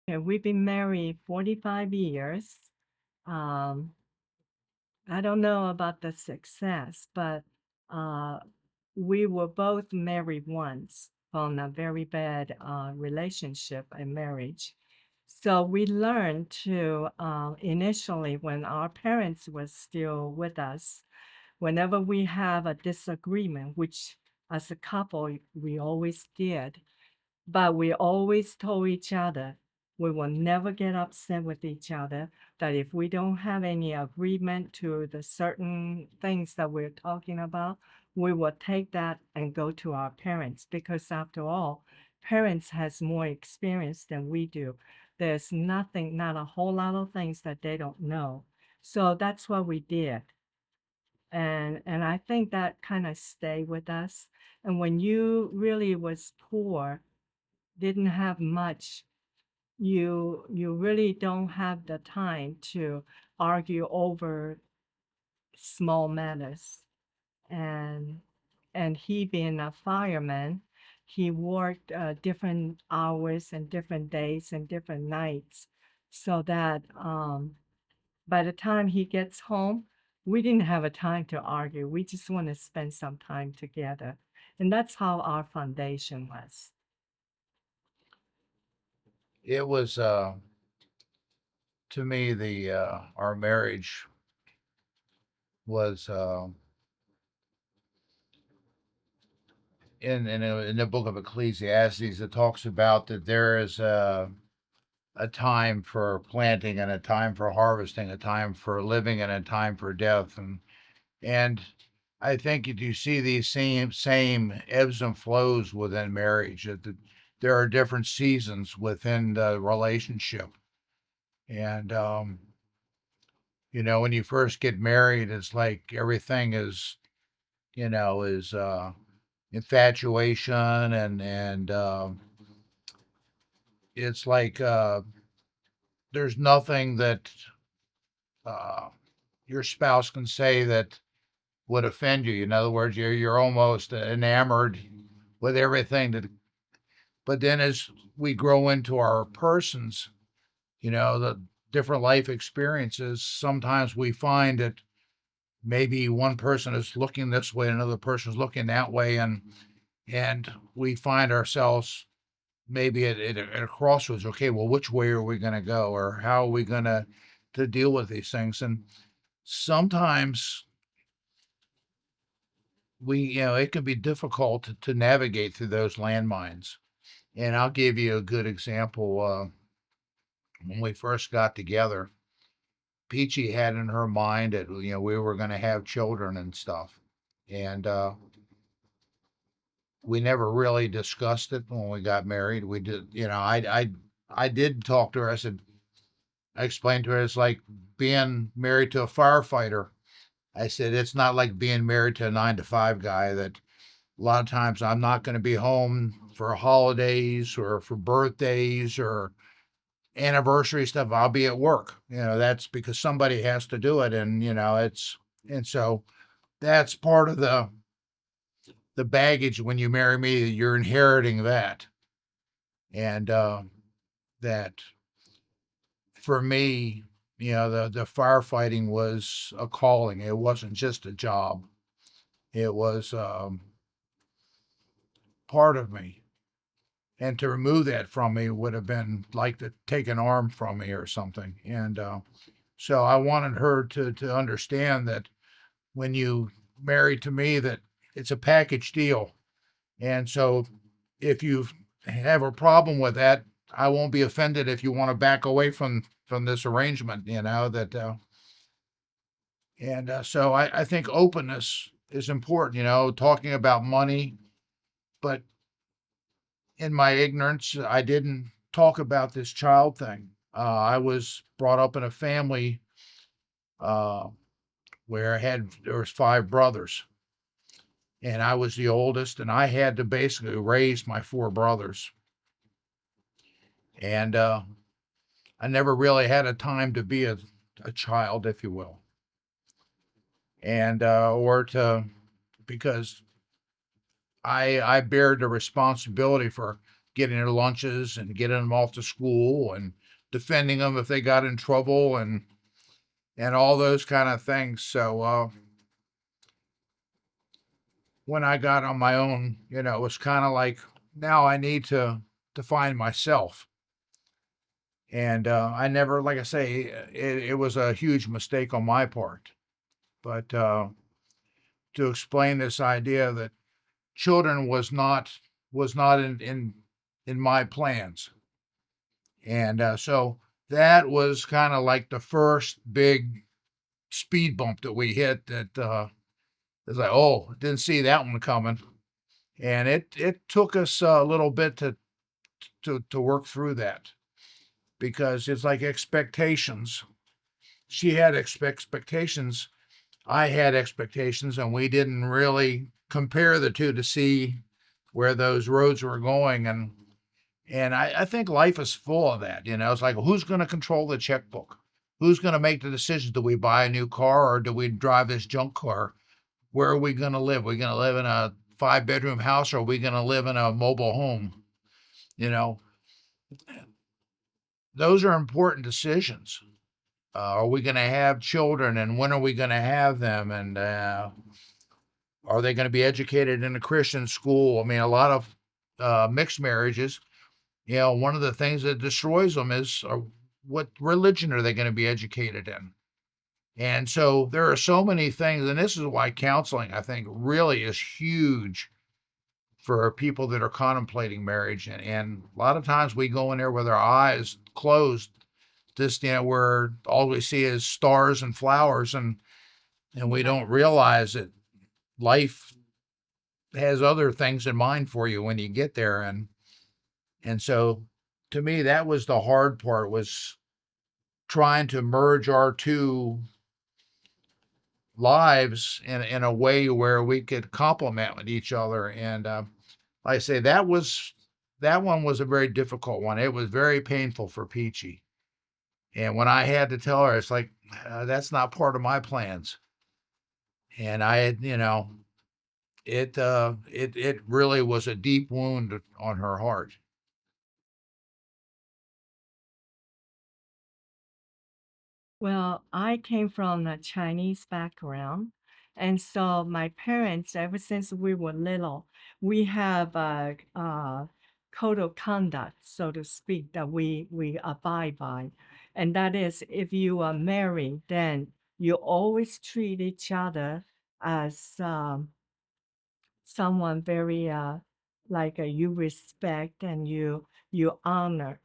And we've been married 45 years. Um, I don't know about the success, but uh, we were both married once from a very bad relationship and marriage. So we learned to initially when our parents were still with us, whenever we have a disagreement, which as a couple we always did, but we always told each other we will never get upset with each other, that if we don't have any agreement to the certain things that we're talking about, we will take that and go to our parents because after all, parents has more experience than we do. There's nothing, not a whole lot of things that they don't know. So that's what we did. And I think that kind of stayed with us. And when you really was poor, didn't have much, you really don't have the time to argue over small matters. And and he being a fireman, he worked different hours and different days and different nights, so that by the time he gets home, we didn't have a time to argue. We just want to spend some time together, and that's how our foundation was. It was to me the our marriage was in the book of Ecclesiastes. It talks about that there is a time for planting and a time for harvesting, a time for living and a time for death, and I think you see these same ebbs and flows within marriage. There are different seasons within the relationship, and when you first get married, it's like everything is is infatuation and it's like there's nothing that uh, your spouse can say that would offend you. In other words, you're almost enamored with everything that. But then as we grow into our persons, the different life experiences, sometimes we find that maybe one person is looking this way, another person is looking that way, and we find ourselves maybe at a crossroads. Okay, well, which way are we going to go, or how are we going to deal with these things? And sometimes it can be difficult to navigate through those landmines. And I'll give you a good example. When we first got together, Peachy had in her mind that we were going to have children and stuff, and we never really discussed it when we got married. We did, I did talk to her. I explained to her it's like being married to a firefighter. I said it's not like being married to a 9 to 5 guy. That a lot of times I'm not going to be home for holidays or for birthdays or anniversary stuff. I'll be at work. That's because somebody has to do it, and and so that's part of the baggage when you marry me. You're inheriting that, and that for me, the firefighting was a calling. It wasn't just a job. It was part of me. And to remove that from me would have been like to take an arm from me or something. And so I wanted her to understand that when you married to me, that it's a package deal. And so if you have a problem with that, I won't be offended if you want to back away from this arrangement. That and so I think openness is important. Talking about money, but in my ignorance, I didn't talk about this child thing. I was brought up in a family uh, where there was 5 brothers, and I was the oldest, and I had to basically raise my 4 brothers. And I never really had a time to be a child, if you will, and or to because I bear the responsibility for getting their lunches and getting them off to school and defending them if they got in trouble and all those kind of things. So when I got on my own, it was kind of like now I need to find myself. And I never, like I say, it was a huge mistake on my part. But to explain this idea that children was not in my plans, and so that was kind of like the first big speed bump that we hit. That it's like, oh, didn't see that one coming, and it took us a little bit to work through that because it's like expectations. She had expectations, I had expectations, and we didn't really compare the two to see where those roads were going. And I think life is full of that. It's like, who's going to control the checkbook? Who's going to make the decision? Do we buy a new car or do we drive this junk car? Where are we going to live? Are we going to live in a 5-bedroom house or are we going to live in a mobile home? You know, those are important decisions. Are we going to have children and when are we going to have them? And are they going to be educated in a Christian school? I mean, a lot of mixed marriages, one of the things that destroys them is what religion are they going to be educated in? And so there are so many things, and this is why counseling, I think, really is huge for people that are contemplating marriage. And a lot of times we go in there with our eyes closed, just where all we see is stars and flowers, and we don't realize that life has other things in mind for you when you get there. And so to me, that was the hard part, was trying to merge our two lives in a way where we could complement with each other. And like I say, that one was a very difficult one. It was very painful for Peachy. And when I had to tell her, it's like, that's not part of my plans. And I had, it really was a deep wound on her heart. Well, I came from a Chinese background. And so my parents, ever since we were little, we have a code of conduct, so to speak, that we abide by. And that is, if you are married, then you always treat each other as someone very like you respect and you honor.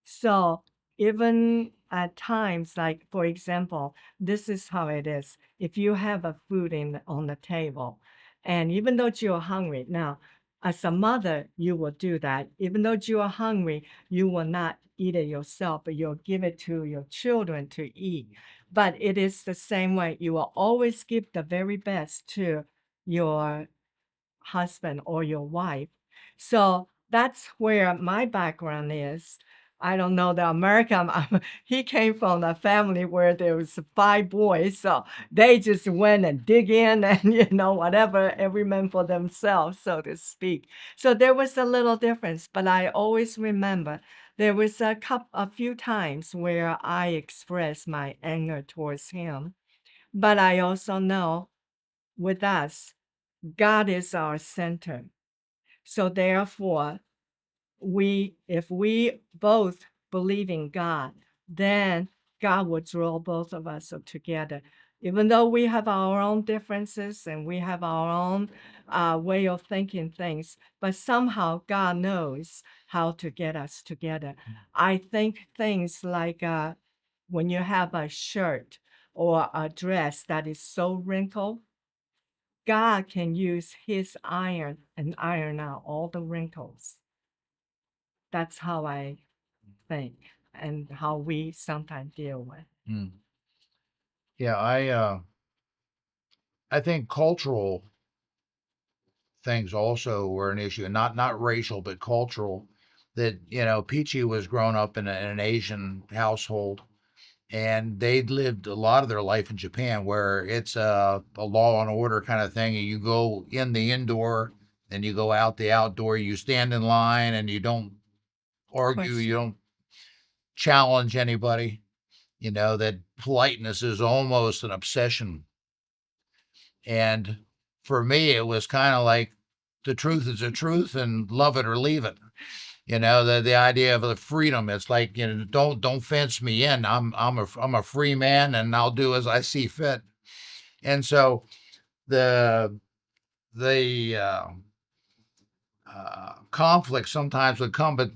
So even at times, like for example, this is how it is. If you have a food on the table, and even though you're hungry, now as a mother, you will do that. Even though you are hungry, you will not eat it yourself, but you'll give it to your children to eat. But it is the same way. You will always give the very best to your husband or your wife. So that's where my background is. I don't know the American. He came from a family where there was 5 boys, so they just went and dig in and whatever, every man for themselves, so to speak. So there was a little difference, but I always remember there was a few times where I expressed my anger towards him. But I also know with us, God is our center. So therefore, if we both believe in God, then God will draw both of us together. Even though we have our own differences and we have our own way of thinking things, but somehow God knows how to get us together. I think things like when you have a shirt or a dress that is so wrinkled, God can use his iron and iron out all the wrinkles. That's how I think and how we sometimes deal with. Mm. Yeah, I think cultural things also were an issue, not racial, but cultural. That Peachy was grown up in an Asian household, and they'd lived a lot of their life in Japan, where it's a law and order kind of thing. And you go in the indoor, and you go out the outdoor. You stand in line, and you don't argue, you don't challenge anybody. That politeness is almost an obsession. And for me, it was kind of like the truth is the truth and love it or leave it. The idea of the freedom. It's like, don't fence me in. I'm a free man and I'll do as I see fit. And so the conflict sometimes would come, but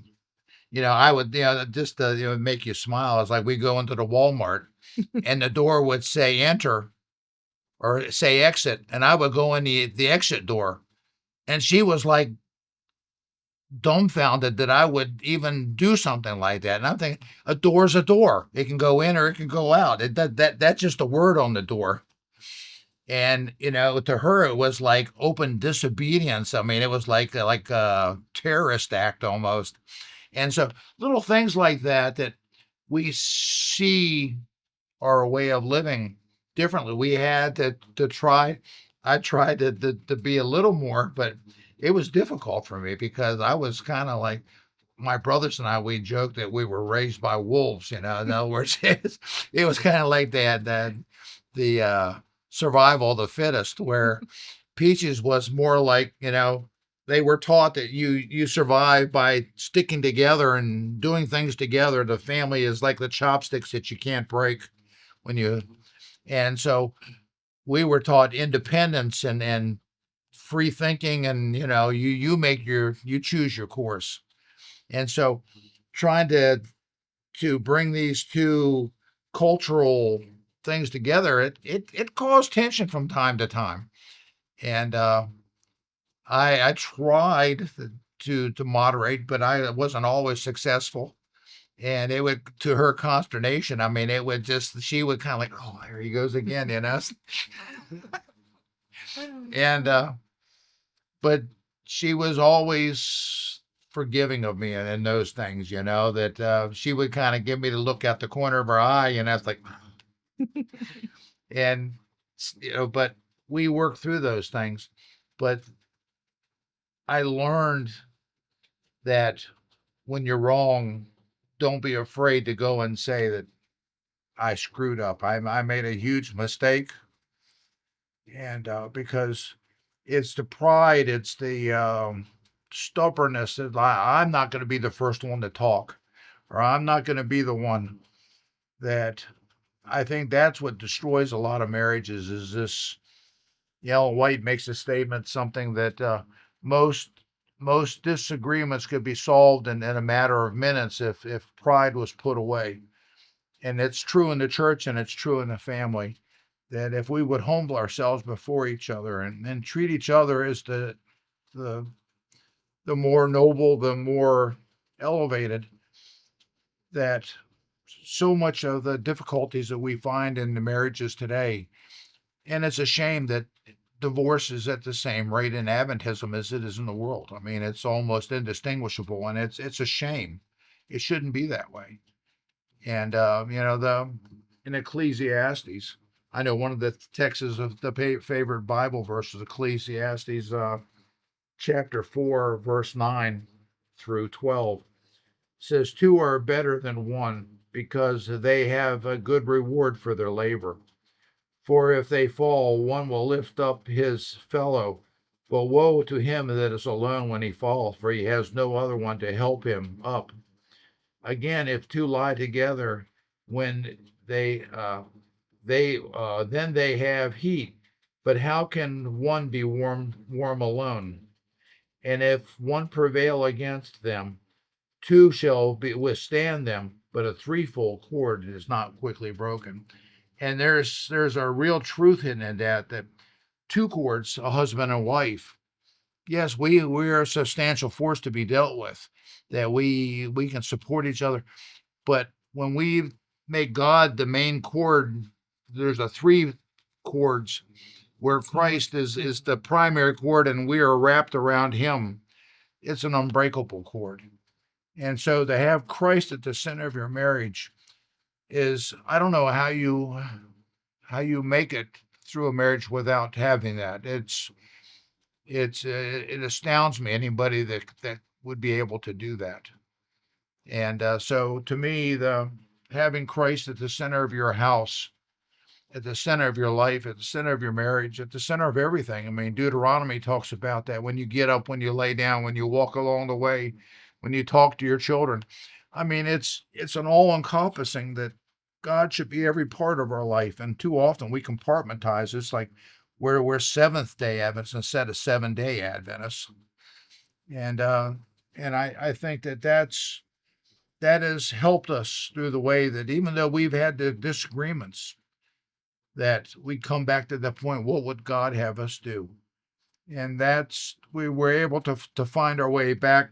I would, just to, make you smile. It's like we go into the Walmart and the door would say enter or say exit, and I would go in the exit door, and she was like dumbfounded that I would even do something like that. And I'm thinking, a door's a door. It can go in or it can go out. That's just a word on the door. And to her, it was like open disobedience. I mean, it was like a terrorist act almost. And so little things like that we see our way of living differently. We had to try. I tried to be a little more, but it was difficult for me because I was kind of like my brothers and I. We joked that we were raised by wolves. In other words, it was kind of like that the survival of the fittest, where Peaches was more like, they were taught that you survive by sticking together and doing things together. The family is like the chopsticks that you can't break when you and so we were taught independence and free thinking, and you choose your course. And so trying to bring these two cultural things together, it caused tension from time to time. And I tried to moderate, but I wasn't always successful. And it would, to her consternation, I mean, it would just, she would kind of like, oh, here he goes again, and but she was always forgiving of me and those things, that she would kind of give me the look out the corner of her eye, and I was like, and but we worked through those things. But I learned that when you're wrong, don't be afraid to go and say that I screwed up. I made a huge mistake, and because it's the pride, it's the stubbornness that I'm not going to be the first one to talk, or I'm not going to be the one that. I think that's what destroys a lot of marriages. Is this? White makes a statement, something that most most disagreements could be solved in a matter of minutes if pride was put away. And it's true in the church and it's true in the family, that if we would humble ourselves before each other and treat each other as the the more noble, the more elevated, that so much of the difficulties that we find in the marriages today, and it's a shame that divorce is at the same rate in Adventism as it is in the world. I mean, it's almost indistinguishable, and it's a shame. It shouldn't be that way. And the in Ecclesiastes, I know one of the texts of the favorite Bible verses, Ecclesiastes chapter 4, verse 9 through 12, says, two are better than one because they have a good reward for their labor. For if they fall, one will lift up his fellow. But woe to him that is alone when he falls, for he has no other one to help him up. Again, if two lie together, when they then they have heat. But how can one be warm alone? And if one prevail against them, two shall withstand them. But a threefold cord is not quickly broken. And there's a real truth in that two cords, a husband and wife. Yes, we are a substantial force to be dealt with. That we can support each other. But when we make God the main cord, there's a three chords where Christ is the primary cord and we are wrapped around him. It's an unbreakable cord. And so to have Christ at the center of your marriage is, I don't know how you make it through a marriage without having that. It astounds me, anybody that would be able to do that. And so to me, the having Christ at the center of your house, at the center of your life, at the center of your marriage, at the center of everything. I mean, Deuteronomy talks about that when you get up, when you lay down, when you walk along the way, when you talk to your children. I mean, it's an all-encompassing that God should be every part of our life. And too often we compartmentize. It's like we're Seventh Day Adventists instead of 7 Day Adventists. And I think that that has helped us through the way that even though we've had the disagreements, that we come back to the point, what would God have us do? And that's we were able to find our way back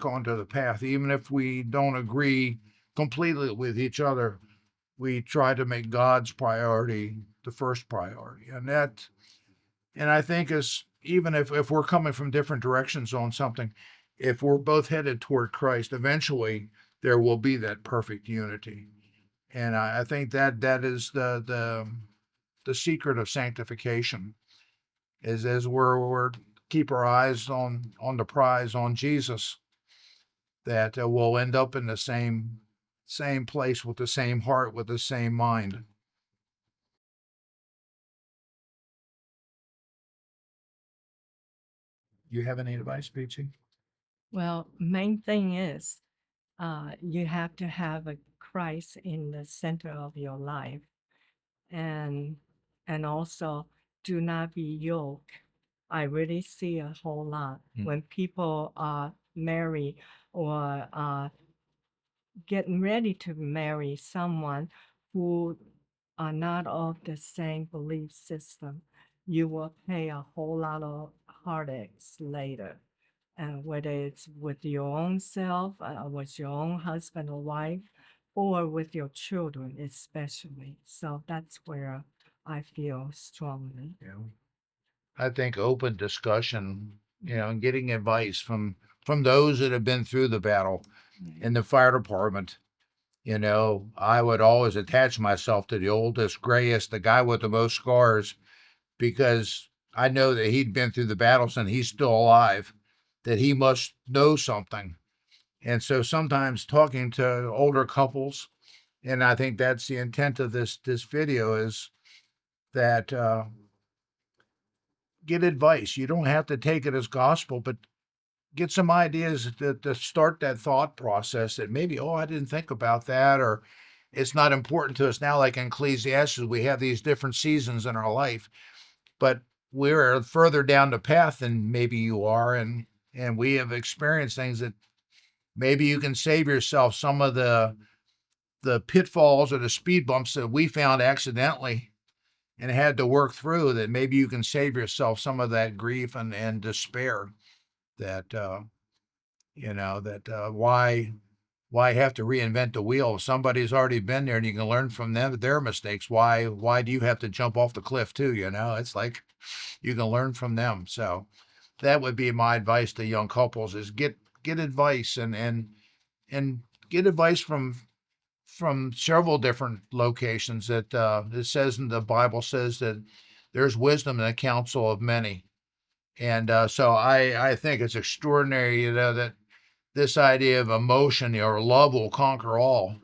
onto the path, even if we don't agree completely with each other. We try to make God's priority the first priority, and I think is even if we're coming from different directions on something, if we're both headed toward Christ, eventually there will be that perfect unity. And I think that that is the secret of sanctification is as we're keep our eyes on the prize on Jesus, that we'll end up in the same place with the same heart with the same mind. You have any advice, Peachy? Well, main thing is you have to have a Christ in the center of your life, and also do not be yoked. I really see a whole lot Mm. when people are married or getting ready to marry someone who are not of the same belief system. You will pay a whole lot of heartaches later. And whether it's with your own self, with your own husband or wife, or with your children, especially. So that's where I feel strongly. Yeah. I think open discussion, and getting advice from those that have been through the battle Right. in the fire department. I would always attach myself to the oldest, grayest, the guy with the most scars, because I know that he'd been through the battles and he's still alive, that he must know something. And so sometimes talking to older couples, and I think that's the intent of this video is that get advice. You don't have to take it as gospel, but get some ideas to start that thought process that maybe, oh, I didn't think about that, or it's not important to us now. Like in Ecclesiastes, we have these different seasons in our life, but we're further down the path than maybe you are, and we have experienced things that maybe you can save yourself some of the pitfalls or the speed bumps that we found accidentally and had to work through, that maybe you can save yourself some of that grief and despair, that why have to reinvent the wheel? If somebody's already been there and you can learn from them their mistakes, why do you have to jump off the cliff too? It's like you can learn from them. So that would be my advice to young couples is get advice, and get advice from several different locations. That it says in the Bible says that there's wisdom in the counsel of many. And so I think it's extraordinary, that this idea of emotion or love will conquer all.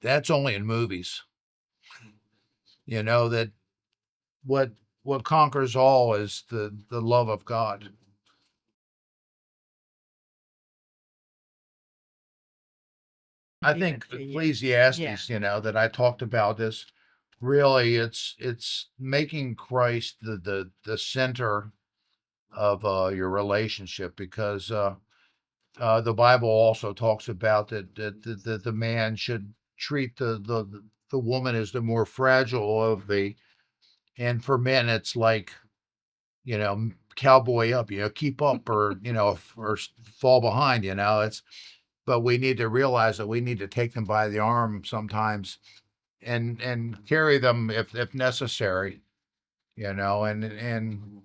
That's only in movies. That what what conquers all is the love of God. I think Unity, yeah. Yeah. Ecclesiastes, that I talked about is really it's making Christ the center of your relationship, because the Bible also talks about that the man should treat the woman as the more fragile of the, and for men it's like, cowboy up, keep up, or or fall behind. It's but we need to realize that we need to take them by the arm sometimes and carry them if necessary. And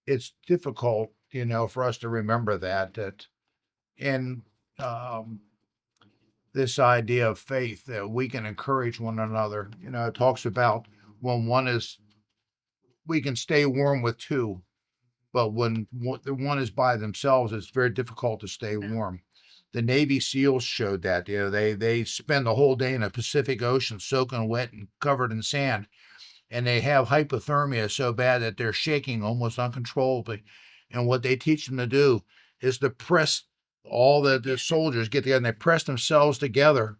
it's difficult, for us to remember that in um, this idea of faith, that we can encourage one another. It talks about when one is, we can stay warm with two. but when the one is by themselves, it's very difficult to stay warm. The Navy SEALs showed that. They spend the whole day in the Pacific Ocean soaking wet and covered in sand, and they have hypothermia so bad that they're shaking almost uncontrollably. And what they teach them to do is to press all the soldiers get together and they press themselves together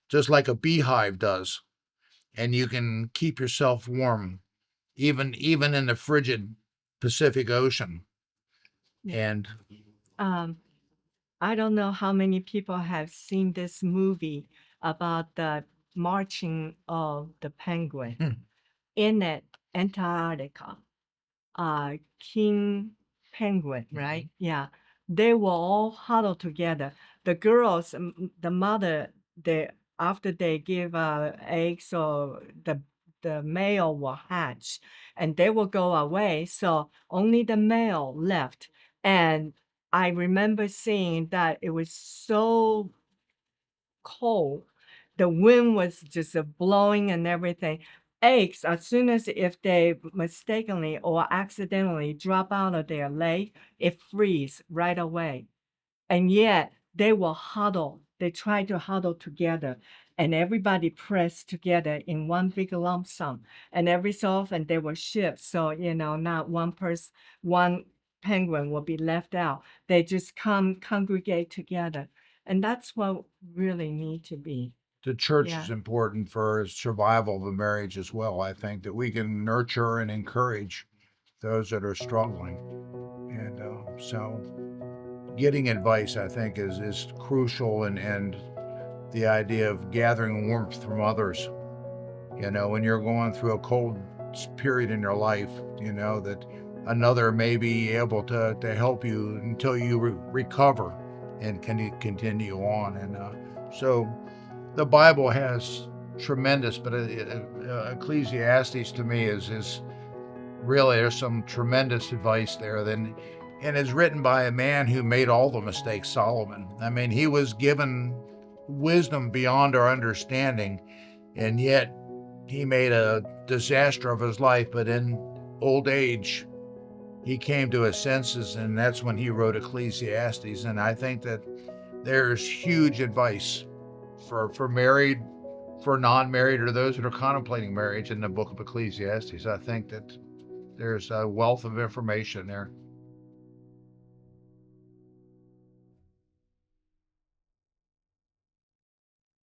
just like a beehive does, and you can keep yourself warm even in the frigid Pacific Ocean. Yeah. And Um, I don't know how many people have seen this movie about the marching of the penguin hmm, in Antarctica. King penguin, right? mhm. Yeah, they were all huddled together. The girls, the mother, they after they give eggs or the male will hatch, and they will go away. So only the male left. And I remember seeing that it was so cold. The wind was just blowing and everything. Eggs, as soon as if they mistakenly or accidentally drop out of their leg, it freeze right away. And yet they will huddle. They try to huddle together, and everybody pressed together in one big lump sum. And every so often they will shift, so not one person, one penguin will be left out. They just come congregate together, and that's what really need to be. The church Yeah. is important for survival of a marriage as well. I think that we can nurture and encourage those that are struggling, and so getting advice, I think, is crucial, and the idea of gathering warmth from others. When you're going through a cold period in your life, that another may be able to help you until you recover and can continue on. And so the Bible has tremendous, but Ecclesiastes to me is really, there's some tremendous advice there. Then, and it's written by a man who made all the mistakes, Solomon. I mean, he was given wisdom beyond our understanding, and yet he made a disaster of his life. But in old age, he came to his senses, and that's when he wrote Ecclesiastes. And I think that there's huge advice for married, for non-married, or those that are contemplating marriage in the book of Ecclesiastes. I think that there's a wealth of information there.